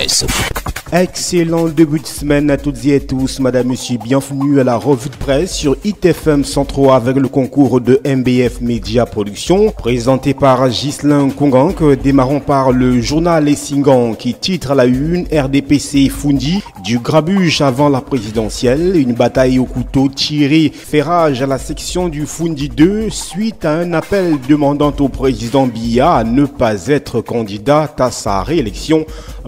presse. Excellent début de semaine à toutes et à tous, madame, monsieur, bienvenue à la revue de presse sur ITFM 103 avec le concours de MBF Media Production, présenté par Ghislain Kongank. Démarrons par le journal Les Singans qui titre à la une RDPC Fundi du grabuge avant la présidentielle, une bataille au couteau tirée fait rage à la section du Fundi 2 suite à un appel demandant au président Biya à ne pas être candidat à sa réélection.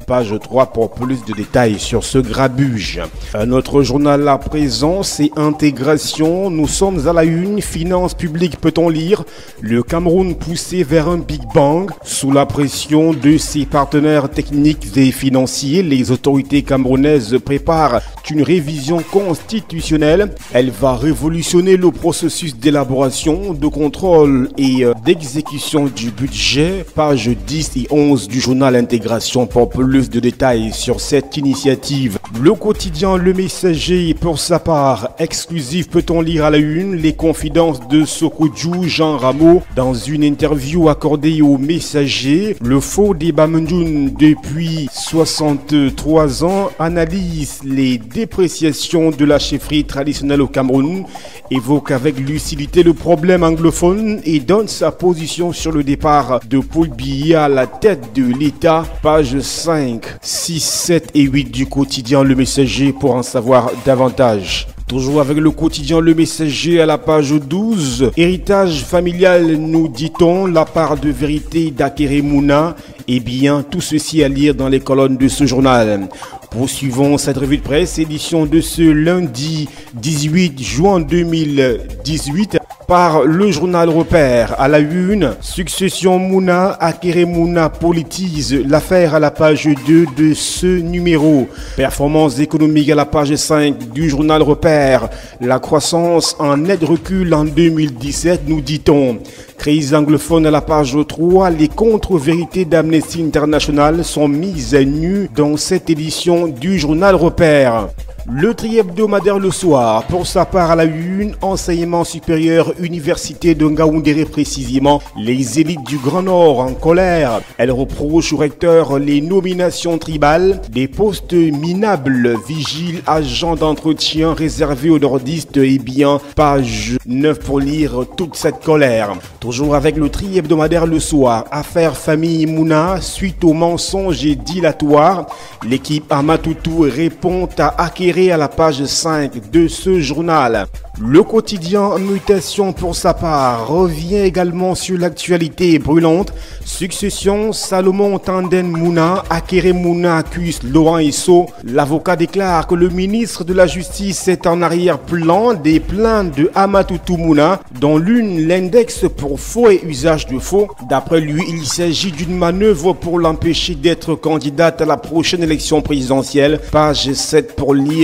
Page 3 pour plus de détails sur ce grabuge. Un autre journal à présent, c'est Intégration. Nous sommes à la une. Finances publiques, peut-on lire? Le Cameroun poussé vers un Big Bang. Sous la pression de ses partenaires techniques et financiers, les autorités camerounaises préparent une révision constitutionnelle. Elle va révolutionner le processus d'élaboration, de contrôle et d'exécution du budget. Pages 10 et 11 du journal Intégration pour plus de détails sur cette initiative. Le quotidien Le Messager, pour sa part, exclusif, peut-on lire à la une, les confidences de Sokodjou Jean Rameau. Dans une interview accordée au Messager, le faux débat Mendoun, depuis 63 ans, analyse les dépréciations de la chefferie traditionnelle au Cameroun, évoque avec lucidité le problème anglophone et donne sa position sur le départ de Paul Biya à la tête de l'État. Page 5, 6, 7 et 8 du quotidien Le Messager pour en savoir davantage. Toujours avec le quotidien Le Messager à la page 12, héritage familial, nous dit-on, la part de vérité d'Akere Mouna. Eh bien, tout ceci à lire dans les colonnes de ce journal. Poursuivons cette revue de presse, édition de ce lundi 18 juin 2018 par le journal Repère. À la une, succession Mouna, Akere Mouna politise l'affaire à la page 2 de ce numéro. Performance économique à la page 5 du journal Repère. La croissance en net recul en 2017, nous dit-on. Crise anglophone à la page 3, les contre-vérités d'Amnesty International sont mises à nu dans cette édition du journal Repère. Le tri-hebdomadaire Le Soir, pour sa part à la une, enseignement supérieur, université de Ngaoundéré précisément, les élites du Grand Nord en colère. Elles reprochent au recteur les nominations tribales, des postes minables, vigiles, agents d'entretien réservés aux nordistes. Et bien, page 9 pour lire toute cette colère. Toujours avec le tri-hebdomadaire Le Soir, affaire famille Mouna, suite aux mensonges dilatoires, l'équipe Amatoutou répond à Akere à la page 5 de ce journal. Le quotidien Mutation, pour sa part, revient également sur l'actualité brûlante. Succession Salomon Tanden Mouna, Akere Mouna accuse Laurent Esso. L'avocat déclare que le ministre de la Justice est en arrière-plan des plaintes de Amatoutou Mouna, dont l'une l'index pour faux et usage de faux. D'après lui, il s'agit d'une manœuvre pour l'empêcher d'être candidate à la prochaine élection présidentielle. Page 7 pour lire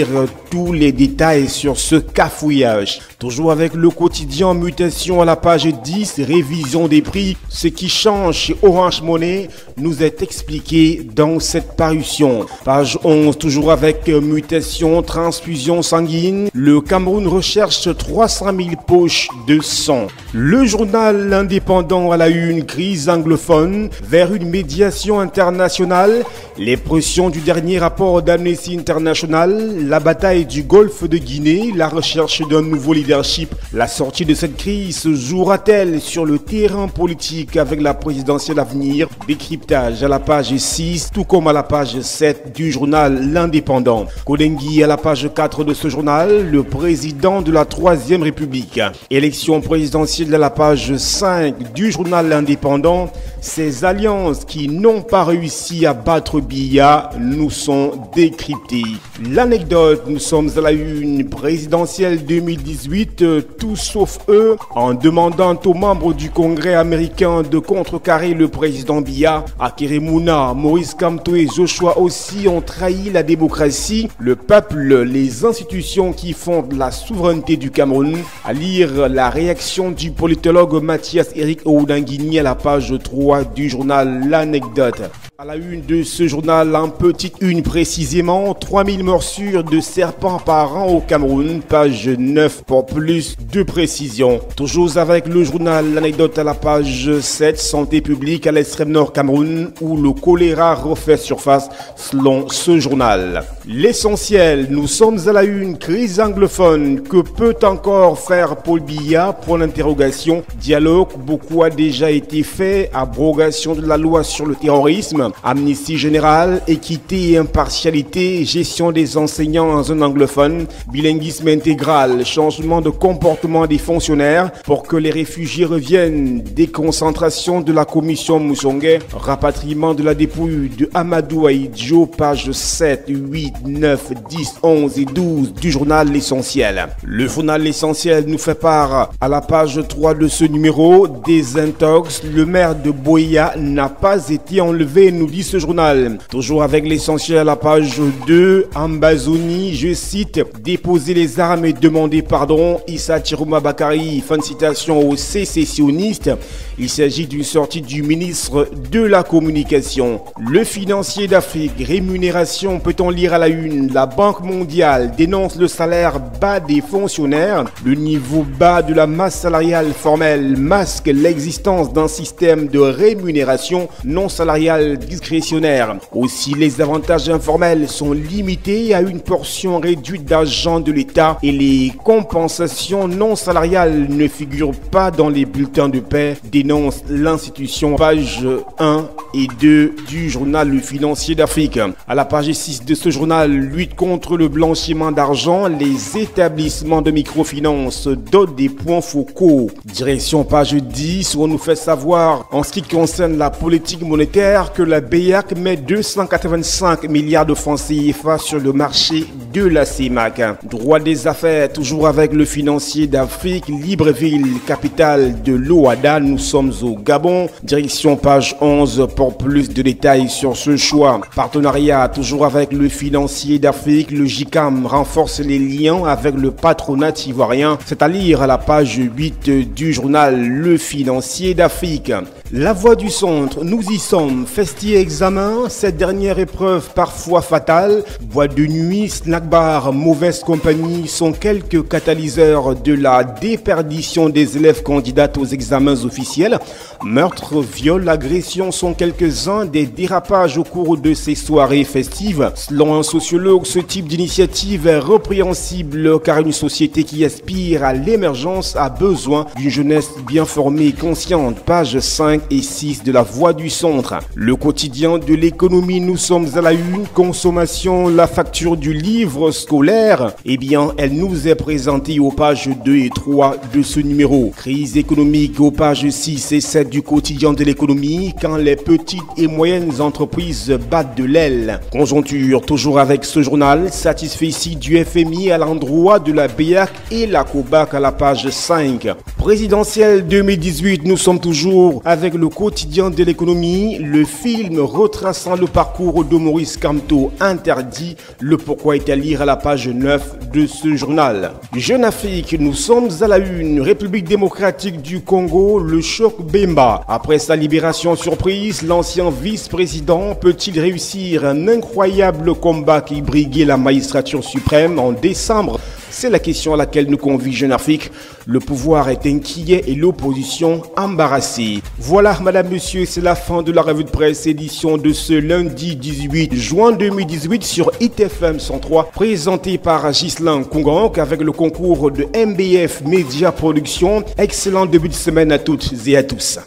tous les détails sur ce cafouillage. Toujours avec le quotidien Mutation à la page 10, révision des prix. Ce qui change chez Orange Money nous est expliqué dans cette parution. Page 11, toujours avec Mutation, transfusion sanguine. Le Cameroun recherche 300 000 poches de sang. Le journal L'Indépendant à la une, crise anglophone vers une médiation internationale. Les pressions du dernier rapport d'Amnesty International, la bataille du golfe de Guinée, la recherche d'un nouveau leadership. La sortie de cette crise se jouera-t-elle sur le terrain politique avec la présidentielle à venir? Décryptage à la page 6, tout comme à la page 7 du journal L'Indépendant. Kodengui à la page 4 de ce journal, le président de la 3e République. Élection présidentielle à la page 5 du journal L'Indépendant. Ces alliances qui n'ont pas réussi à battre Biya nous sont décryptées. L'anecdote, nous sommes à la une présidentielle 2018, tout sauf eux, en demandant aux membres du Congrès américain de contrecarrer le président Biya. Akere Mouna, Maurice Kamto et Joshua aussi ont trahi la démocratie, le peuple, les institutions qui fondent la souveraineté du Cameroun. À lire la réaction du politologue Mathias Eric Oudanguini à la page 3 du journal L'Anecdote. À la une de ce journal, en petite une précisément, 3000 morsures de serpents par an au Cameroun, page 9 pour plus de précision. Toujours avec le journal, l'anecdote à la page 7, santé publique à l'extrême nord Cameroun, où le choléra refait surface selon ce journal. L'essentiel, nous sommes à la une, crise anglophone, que peut encore faire Paul Biya? Pour l'interrogation, dialogue, beaucoup a déjà été fait, abrogation de la loi sur le terrorisme, amnistie générale, équité et impartialité, gestion des enseignants en zone anglophone, bilinguisme intégral, changement de comportement des fonctionnaires pour que les réfugiés reviennent, déconcentration de la commission Moussongue, rapatriement de la dépouille de Amadou Aïdjo, pages 7, 8, 9, 10, 11 et 12 du journal L'Essentiel. Le journal L'Essentiel nous fait part à la page 3 de ce numéro des intox. Le maire de Boya n'a pas été enlevé, nous dit ce journal. Toujours avec L'Essentiel à la page 2, Ambazonie, je cite, déposer les armes et demander pardon. Issa Chirouma Bakari, fin de citation aux sécessionnistes. Il s'agit d'une sortie du ministre de la Communication. Le financier d'Afrique, rémunération, peut-on lire à la une. La Banque mondiale dénonce le salaire bas des fonctionnaires. Le niveau bas de la masse salariale formelle masque l'existence d'un système de rémunération non salariale discrétionnaire. Aussi, les avantages informels sont limités à une portion réduite d'argent de l'État et les compensations non salariales ne figurent pas dans les bulletins de paie, dénonce l'institution. Page 1 et 2 du journal Le Financier d'Afrique. À la page 6 de ce journal, lutte contre le blanchiment d'argent, les établissements de microfinance dotent des points focaux. Direction page 10 où on nous fait savoir en ce qui concerne la politique monétaire que la BEAC met 285 milliards de francs CFA sur le marché de la CEMAC. Droit des affaires, toujours avec Le Financier d'Afrique, Libreville, capitale de l'OADA, nous sommes au Gabon. Direction page 11 pour plus de détails sur ce choix. Partenariat, toujours avec Le Financier d'Afrique, le JICAM renforce les liens avec le patronat ivoirien. C'est à lire à la page 8 du journal Le Financier d'Afrique. La voie du centre, nous y sommes. Festi examen, cette dernière épreuve parfois fatale. Boîte de nuit, snack bar, mauvaise compagnie sont quelques catalyseurs de la déperdition des élèves candidats aux examens officiels. Meurtre, viol, agression sont quelques-uns des dérapages au cours de ces soirées festives. Selon un sociologue, ce type d'initiative est répréhensible car une société qui aspire à l'émergence a besoin d'une jeunesse bien formée et consciente. Page 5 et 6 de la Voix du Centre. Le quotidien de l'économie, nous sommes à la une. Consommation, la facture du livre scolaire, eh bien, elle nous est présentée aux pages 2 et 3 de ce numéro. Crise économique aux pages 6 et 7 du quotidien de l'économie, quand les petites et moyennes entreprises battent de l'aile. Conjoncture, toujours avec ce journal, satisfait du FMI à l'endroit de la BEAC et la COBAC à la page 5. Présidentielle 2018, nous sommes toujours avec le quotidien de l'économie, le film retraçant le parcours de Maurice Kamto interdit, le pourquoi est à lire à la page 9 de ce journal. Jeune Afrique, nous sommes à la une. République démocratique du Congo, le choc Bemba. Après sa libération surprise, l'ancien vice-président peut-il réussir un incroyable combat qui briguait la magistrature suprême en décembre? C'est la question à laquelle nous convie Jeune Afrique. Le pouvoir est inquiet et l'opposition embarrassée. Voilà, madame, monsieur, c'est la fin de la revue de presse édition de ce lundi 18 juin 2018 sur ITFM 103, présentée par Ghislain Kungank avec le concours de MBF Media Production. Excellent début de semaine à toutes et à tous.